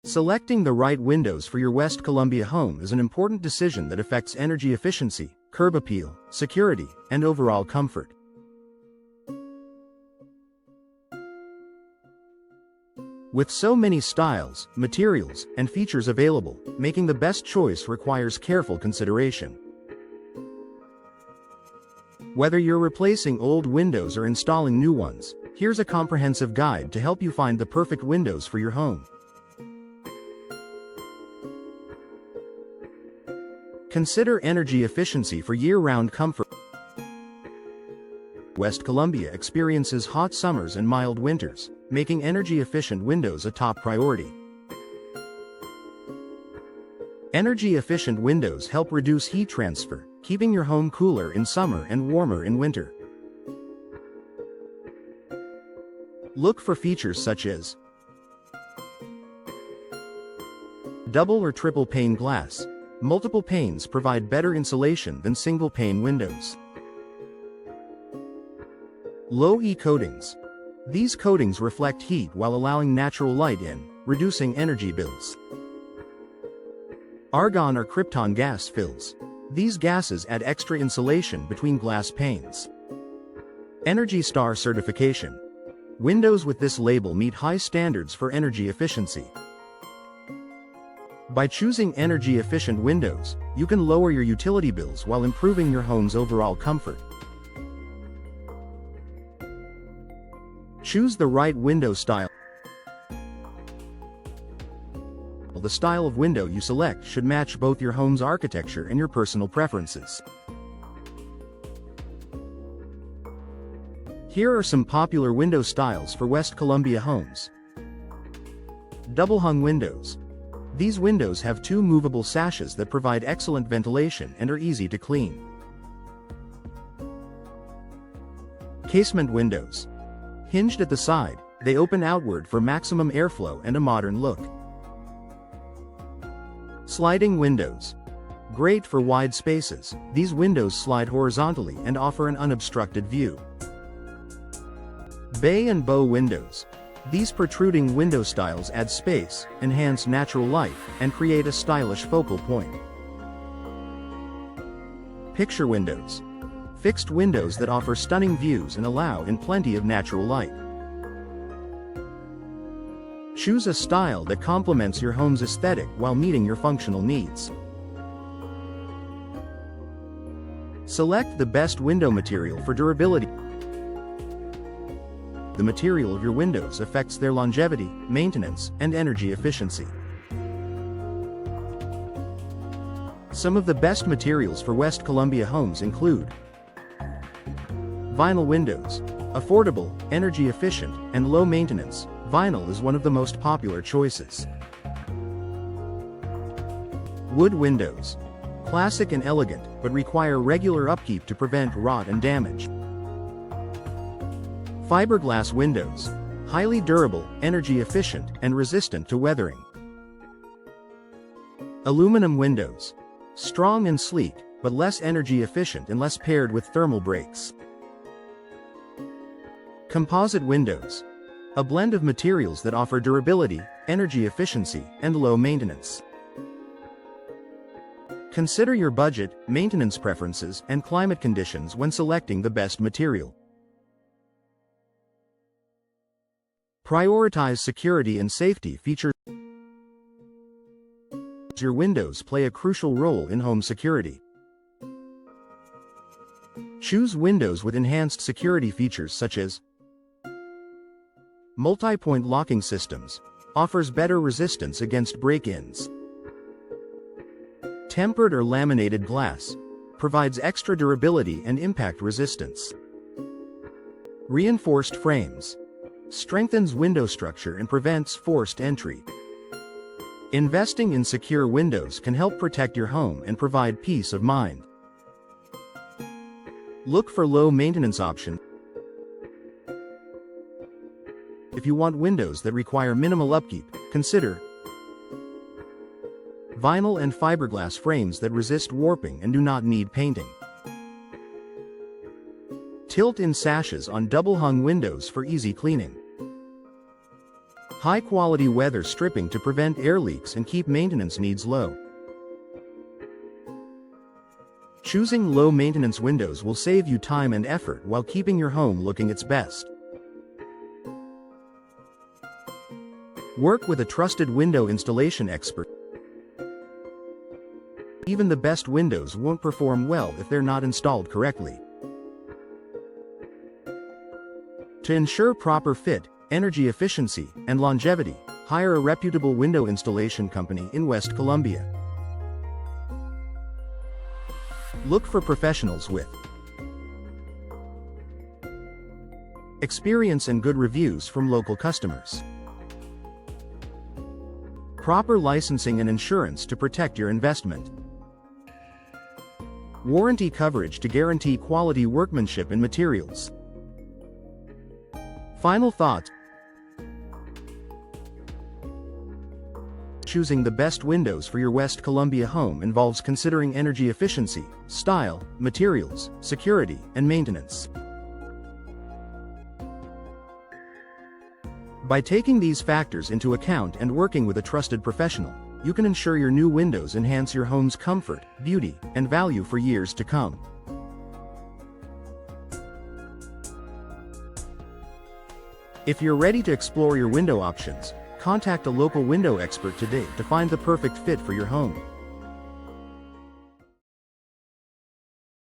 Selecting the right windows for your West Columbia home is an important decision that affects energy efficiency, curb appeal, security, and overall comfort. With so many styles, materials, and features available, making the best choice requires careful consideration. Whether you're replacing old windows or installing new ones, here's a comprehensive guide to help you find the perfect windows for your home. Consider energy efficiency for year-round comfort. West Columbia experiences hot summers and mild winters, making energy-efficient windows a top priority. Energy-efficient windows help reduce heat transfer, keeping your home cooler in summer and warmer in winter. Look for features such as double or triple pane glass. Multiple panes provide better insulation than single-pane windows. Low E coatings. These coatings reflect heat while allowing natural light in, reducing energy bills. Argon or krypton gas fills. These gases add extra insulation between glass panes. Energy Star certification. Windows with this label meet high standards for energy efficiency. By choosing energy-efficient windows, you can lower your utility bills while improving your home's overall comfort. Choose the right window style. The style of window you select should match both your home's architecture and your personal preferences. Here are some popular window styles for West Columbia homes. Double-hung windows. These windows have two movable sashes that provide excellent ventilation and are easy to clean. Casement windows. Hinged at the side, they open outward for maximum airflow and a modern look. Sliding windows. Great for wide spaces, these windows slide horizontally and offer an unobstructed view. Bay and bow windows. These protruding window styles add space, enhance natural light, and create a stylish focal point. Picture windows. Fixed windows that offer stunning views and allow in plenty of natural light. Choose a style that complements your home's aesthetic while meeting your functional needs. Select the best window material for durability. The material of your windows affects their longevity, maintenance, and energy efficiency. Some of the best materials for West Columbia homes include vinyl windows. Affordable, energy efficient, and low maintenance, vinyl is one of the most popular choices. Wood windows. Classic and elegant, but require regular upkeep to prevent rot and damage. Fiberglass windows. Highly durable, energy efficient, and resistant to weathering. Aluminum windows. Strong and sleek, but less energy efficient unless paired with thermal breaks. Composite windows. A blend of materials that offer durability, energy efficiency, and low maintenance. Consider your budget, maintenance preferences, and climate conditions when selecting the best material. Prioritize security and safety features. Your windows play a crucial role in home security. Choose windows with enhanced security features such as multi-point locking systems. Offers better resistance against break-ins. Tempered or laminated glass. Provides extra durability and impact resistance. Reinforced frames. Strengthens window structure and prevents forced entry. Investing in secure windows can help protect your home and provide peace of mind. Look for low-maintenance options. If you want windows that require minimal upkeep, consider vinyl and fiberglass frames that resist warping and do not need painting. Tilt-in sashes on double-hung windows for easy cleaning. High-quality weather stripping to prevent air leaks and keep maintenance needs low. Choosing low-maintenance windows will save you time and effort while keeping your home looking its best. Work with a trusted window installation expert. Even the best windows won't perform well if they're not installed correctly. To ensure proper fit, energy efficiency, and longevity, hire a reputable window installation company in West Columbia. Look for professionals with experience and good reviews from local customers. Proper licensing and insurance to protect your investment. Warranty coverage to guarantee quality workmanship and materials. Final thoughts. Choosing the best windows for your West Columbia home involves considering energy efficiency, style, materials, security, and maintenance. By taking these factors into account and working with a trusted professional, you can ensure your new windows enhance your home's comfort, beauty, and value for years to come. If you're ready to explore your window options, contact a local window expert today to find the perfect fit for your home.